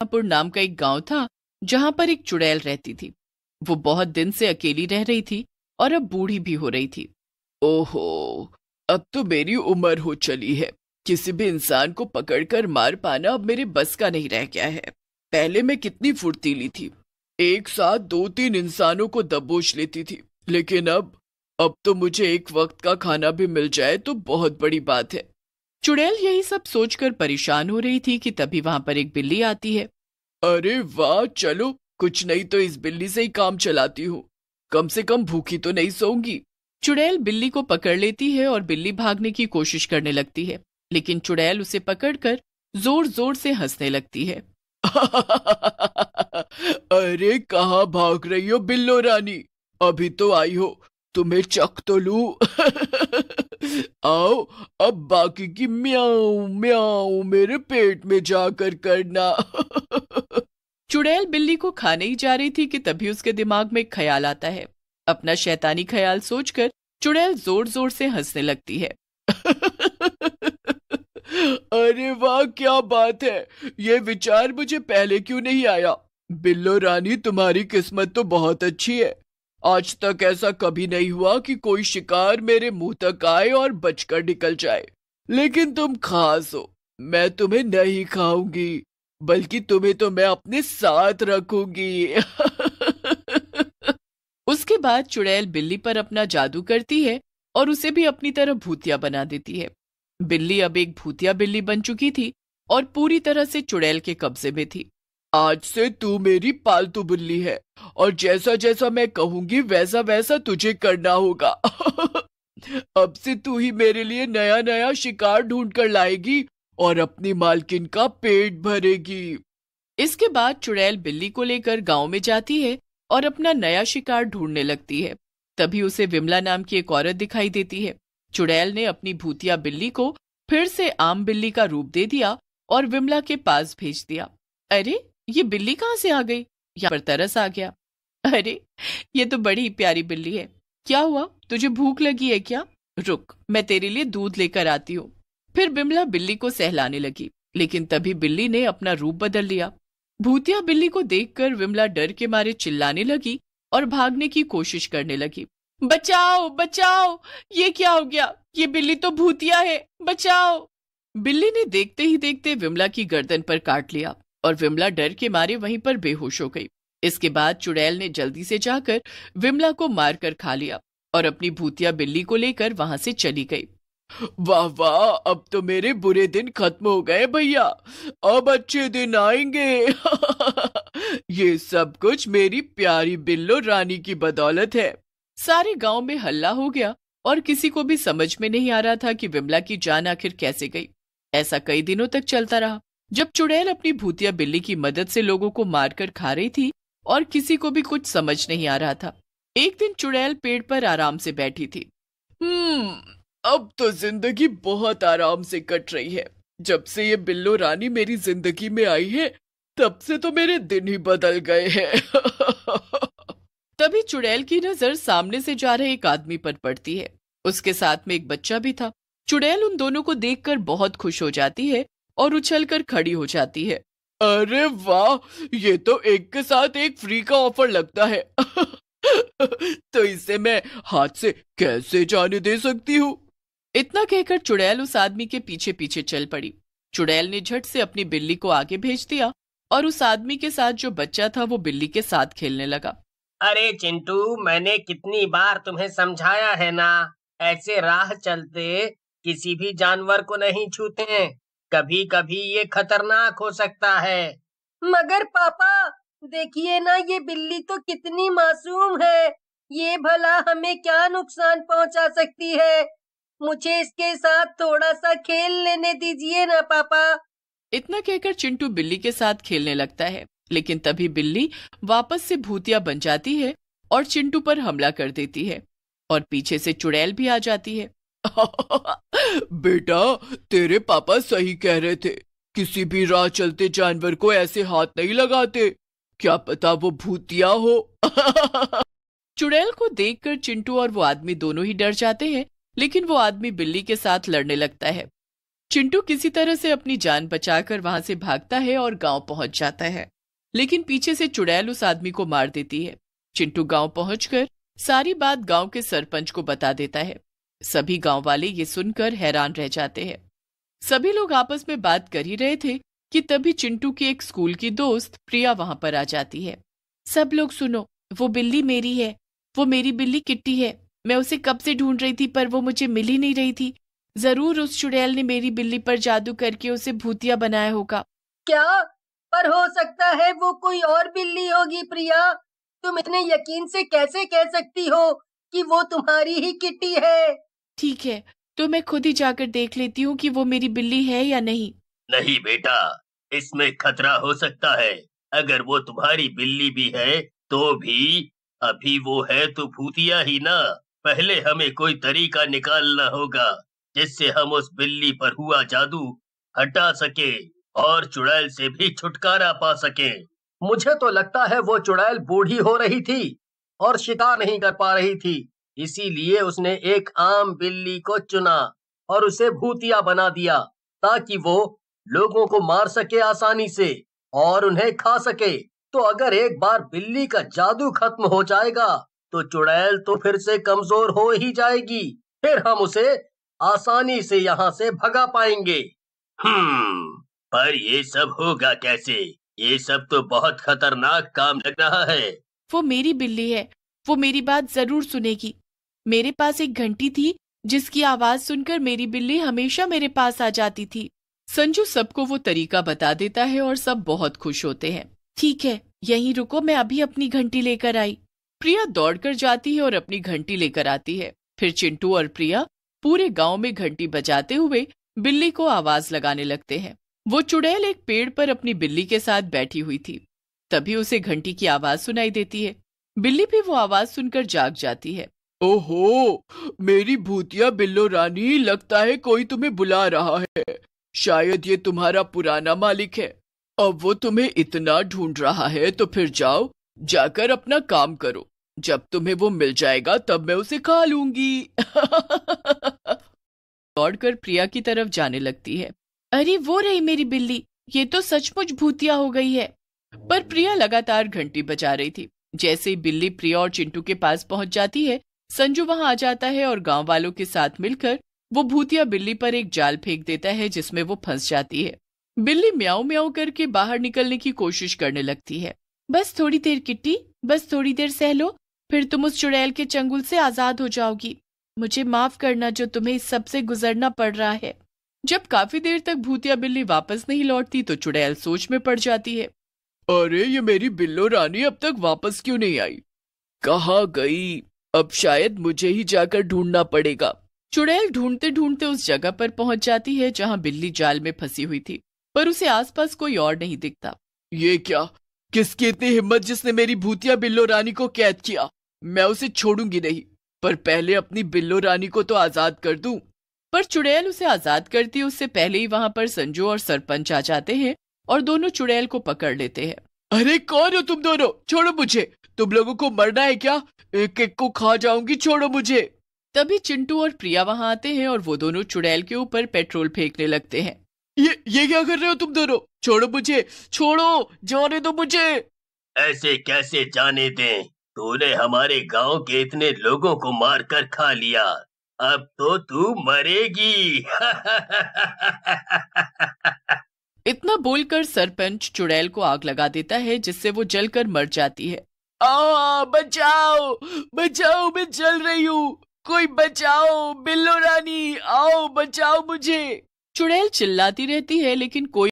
मिर्जापुर नाम का एक गांव था जहां पर एक चुड़ैल रहती थी। वो बहुत दिन से अकेली रह रही थी और अब बूढ़ी भी हो रही थी। ओहो, अब तो मेरी उम्र हो चली है। किसी भी इंसान को पकड़कर मार पाना अब मेरे बस का नहीं रह गया है। पहले मैं कितनी फुर्तीली थी, एक साथ 2-3 इंसानों को दबोच लेती थी, लेकिन अब तो मुझे एक वक्त का खाना भी मिल जाए तो बहुत बड़ी बात है। चुड़ैल यही सब सोचकर परेशान हो रही थी कि तभी वहां पर एक बिल्ली आती है। अरे वाह, चलो कुछ नहीं तो इस बिल्ली से ही काम चलाती हूँ, कम से कम भूखी तो नहीं सोऊंगी। चुड़ैल बिल्ली को पकड़ लेती है और बिल्ली भागने की कोशिश करने लगती है, लेकिन चुड़ैल उसे पकड़कर जोर जोर से हंसने लगती है। अरे कहाँ भाग रही हो बिल्लो रानी, अभी तो आई हो, तुम्हें चख तो लूं। आओ, अब बाकी की म्याऊं म्याऊं मेरे पेट में जाकर करना। चुड़ैल बिल्ली को खाने ही जा रही थी कि तभी उसके दिमाग में एक ख्याल आता है। अपना शैतानी ख्याल सोचकर चुड़ैल जोर जोर से हंसने लगती है। अरे वाह, क्या बात है, ये विचार मुझे पहले क्यों नहीं आया। बिल्लो रानी, तुम्हारी किस्मत तो बहुत अच्छी है। आज तक ऐसा कभी नहीं हुआ कि कोई शिकार मेरे मुंह तक आए और बचकर निकल जाए, लेकिन तुम खास हो, मैं तुम्हें नहीं खाऊंगी, बल्कि तुम्हें तो मैं अपने साथ रखूंगी। उसके बाद चुड़ैल बिल्ली पर अपना जादू करती है और उसे भी अपनी तरह भूतिया बना देती है। बिल्ली अब एक भूतिया बिल्ली बन चुकी थी और पूरी तरह से चुड़ैल के कब्जे में थी। आज से तू मेरी पालतू बिल्ली है और जैसा जैसा मैं कहूंगी वैसा वैसा तुझे करना होगा। अब से तू ही मेरे लिए नया नया शिकार ढूंढ कर लाएगी और अपनी मालकिन का पेट भरेगी। इसके बाद चुड़ैल बिल्ली को लेकर गांव में जाती है और अपना नया शिकार ढूंढने लगती है। तभी उसे विमला नाम की एक औरत दिखाई देती है। चुड़ैल ने अपनी भूतिया बिल्ली को फिर से आम बिल्ली का रूप दे दिया और विमला के पास भेज दिया। अरे, ये बिल्ली कहाँ से आ गई? यहाँ पर तरस आ गया। अरे, ये तो बड़ी प्यारी बिल्ली है। क्या हुआ, तुझे भूख लगी है क्या? रुक, मैं तेरे लिए दूध लेकर आती हूँ। फिर विमला बिल्ली को सहलाने लगी, लेकिन तभी बिल्ली ने अपना रूप बदल लिया। भूतिया बिल्ली को देखकर विमला डर के मारे चिल्लाने लगी और भागने की कोशिश करने लगी। बचाओ बचाओ, ये क्या हो गया? ये बिल्ली तो भूतिया है, बचाओ। बिल्ली ने देखते ही देखते विमला की गर्दन पर काट लिया और विमला डर के मारे वहीं पर बेहोश हो गई। इसके बाद चुड़ैल ने जल्दी से जाकर विमला को मारकर खा लिया और अपनी भूतिया बिल्ली को लेकर वहां से चली गई। वाह वाह, अब तो मेरे बुरे दिन खत्म हो गए भैया, अब अच्छे दिन आएंगे। ये सब कुछ मेरी प्यारी बिल्लो रानी की बदौलत है। सारे गांव में हल्ला हो गया और किसी को भी समझ में नहीं आ रहा था कि विमला की जान आखिर कैसे गई। ऐसा कई दिनों तक चलता रहा, जब चुड़ैल अपनी भूतिया बिल्ली की मदद से लोगों को मारकर खा रही थी और किसी को भी कुछ समझ नहीं आ रहा था। एक दिन चुड़ैल पेड़ पर आराम से बैठी थी। अब तो जिंदगी बहुत आराम से कट रही है। जब से ये बिल्लो रानी मेरी जिंदगी में आई है, तब से तो मेरे दिन ही बदल गए हैं। तभी चुड़ैल की नजर सामने से जा रहे एक आदमी पर पड़ती है। उसके साथ में एक बच्चा भी था। चुड़ैल उन दोनों को देखकर बहुत खुश हो जाती है और उछलकर खड़ी हो जाती है। अरे वाह, ये तो एक के साथ एक फ्री का ऑफर लगता है। तो इसे मैं हाथ से कैसे जाने दे सकती हूँ? इतना कहकर चुड़ैल उस आदमी के पीछे पीछे चल पड़ी। चुड़ैल ने झट से अपनी बिल्ली को आगे भेज दिया और उस आदमी के साथ जो बच्चा था वो बिल्ली के साथ खेलने लगा। अरे चिंटू, मैंने कितनी बार तुम्हें समझाया है ना, ऐसे राह चलते किसी भी जानवर को नहीं छूते हैं, कभी कभी ये खतरनाक हो सकता है। मगर पापा, देखिए ना, ये बिल्ली तो कितनी मासूम है, ये भला हमें क्या नुकसान पहुंचा सकती है? मुझे इसके साथ थोड़ा सा खेल लेने दीजिए ना पापा। इतना कहकर चिंटू बिल्ली के साथ खेलने लगता है, लेकिन तभी बिल्ली वापस से भूतिया बन जाती है और चिंटू पर हमला कर देती है और पीछे से चुड़ैल भी आ जाती है। बेटा, तेरे पापा सही कह रहे थे, किसी भी राह चलते जानवर को ऐसे हाथ नहीं लगाते, क्या पता वो भूतिया हो। चुड़ैल को देखकर चिंटू और वो आदमी दोनों ही डर जाते हैं, लेकिन वो आदमी बिल्ली के साथ लड़ने लगता है। चिंटू किसी तरह से अपनी जान बचाकर वहां से भागता है और गांव पहुंच जाता है, लेकिन पीछे से चुड़ैल उस आदमी को मार देती है। चिंटू गांव पहुंचकर सारी बात गांव के सरपंच को बता देता है। सभी गांव वाले ये सुनकर हैरान रह जाते हैं। सभी लोग आपस में बात कर ही रहे थे कि तभी चिंटू की एक स्कूल की दोस्त प्रिया वहां पर आ जाती है। सब लोग सुनो, वो बिल्ली मेरी है, वो मेरी बिल्ली किट्टी है। मैं उसे कब से ढूंढ रही थी पर वो मुझे मिल ही नहीं रही थी। जरूर उस चुड़ैल ने मेरी बिल्ली पर जादू करके उसे भूतिया बनाया होगा। क्या? पर हो सकता है वो कोई और बिल्ली होगी प्रिया। तुम इतने यकीन से कैसे कह सकती हो कि वो तुम्हारी ही किट्टी है? ठीक है, तो मैं खुद ही जाकर देख लेती हूँ कि वो मेरी बिल्ली है या नहीं। नहीं बेटा, इसमें खतरा हो सकता है। अगर वो तुम्हारी बिल्ली भी है तो भी अभी वो है तो भूतिया ही ना। पहले हमें कोई तरीका निकालना होगा जिससे हम उस बिल्ली पर हुआ जादू हटा सके और चुड़ैल से भी छुटकारा पा सके। मुझे तो लगता है वो चुड़ैल बूढ़ी हो रही थी और शिकार नहीं कर पा रही थी, इसीलिए उसने एक आम बिल्ली को चुना और उसे भूतिया बना दिया ताकि वो लोगों को मार सके आसानी से और उन्हें खा सके। तो अगर एक बार बिल्ली का जादू खत्म हो जाएगा तो चुड़ैल तो फिर से कमजोर हो ही जाएगी, फिर हम उसे आसानी से यहाँ से भगा पाएंगे। पर ये सब होगा कैसे? ये सब तो बहुत खतरनाक काम लग रहा है। वो मेरी बिल्ली है, वो मेरी बात जरूर सुनेगी। मेरे पास एक घंटी थी जिसकी आवाज सुनकर मेरी बिल्ली हमेशा मेरे पास आ जाती थी। संजू सबको वो तरीका बता देता है और सब बहुत खुश होते हैं। ठीक है, यहीं रुको, मैं अभी अपनी घंटी लेकर आई। प्रिया दौड़कर जाती है और अपनी घंटी लेकर आती है। फिर चिंटू और प्रिया पूरे गांव में घंटी बजाते हुए बिल्ली को आवाज लगाने लगते हैं। वो चुड़ैल एक पेड़ पर अपनी बिल्ली के साथ बैठी हुई थी। तभी उसे घंटी की आवाज सुनाई देती है। बिल्ली भी वो आवाज सुनकर जाग जाती है। ओहो, मेरी भूतिया बिल्लो रानी, लगता है कोई तुम्हें बुला रहा है। शायद ये तुम्हारा पुराना मालिक है। अब वो तुम्हें इतना ढूंढ रहा है तो फिर जाओ, जाकर अपना काम करो। जब तुम्हें वो मिल जाएगा तब मैं उसे खा लूंगी। दौड़कर प्रिया की तरफ जाने लगती है। अरे वो रही मेरी बिल्ली, ये तो सचमुच भूतिया हो गई है। पर प्रिया लगातार घंटी बजा रही थी। जैसे ही बिल्ली प्रिया और चिंटू के पास पहुंच जाती है, संजू वहां आ जाता है और गांव वालों के साथ मिलकर वो भूतिया बिल्ली पर एक जाल फेंक देता है जिसमें वो फंस जाती है। बिल्ली म्याऊ म्याऊ करके बाहर निकलने की कोशिश करने लगती है। बस थोड़ी देर किट्टी, बस थोड़ी देर सह लो, फिर तुम उस चुड़ैल के चंगुल से आजाद हो जाओगी। मुझे माफ करना जो तुम्हें इस सब से गुजरना पड़ रहा है। जब काफी देर तक भूतिया बिल्ली वापस नहीं लौटती तो चुड़ैल सोच में पड़ जाती है। अरे, ये मेरी बिल्लो रानी अब तक वापस क्यों नहीं आई? कहाँ गई? अब शायद मुझे ही जाकर ढूंढना पड़ेगा। चुड़ैल ढूंढते ढूंढते उस जगह पर पहुंच जाती है जहां बिल्ली जाल में फंसी हुई थी, पर उसे आसपास कोई और नहीं दिखता। ये क्या? किसकी इतनी हिम्मत जिसने मेरी भूतिया बिल्लो रानी को कैद किया? मैं उसे छोड़ूंगी नहीं, पर पहले अपनी बिल्लो रानी को तो आजाद कर दूं। पर चुड़ैल उसे आजाद करती है उससे पहले ही वहां पर संजू और सरपंच आ जाते हैं और दोनों चुड़ैल को पकड़ लेते हैं। अरे कौन हो तुम दोनों? छोड़ो मुझे। तुम लोगों को मरना है क्या? एक एक को खा जाऊंगी, छोड़ो मुझे। तभी चिंटू और प्रिया वहां आते हैं और वो दोनों चुड़ैल के ऊपर पेट्रोल फेंकने लगते हैं। ये क्या कर रहे हो तुम दोनों? छोड़ो मुझे, छोड़ो, जाने दो मुझे। ऐसे कैसे जाने दें? तूने हमारे गांव के इतने लोगों को मारकर खा लिया, अब तो तू मरेगी। इतना बोलकर सरपंच चुड़ैल को आग लगा देता है जिससे वो जलकर मर जाती है। बचाओ, बचाओ, मैं जल रही हूँ। कोई बचाओ, बिल्लो रानी आओ, बचाओ मुझे। चुड़ैल चिल्लाती रहती है लेकिन कोई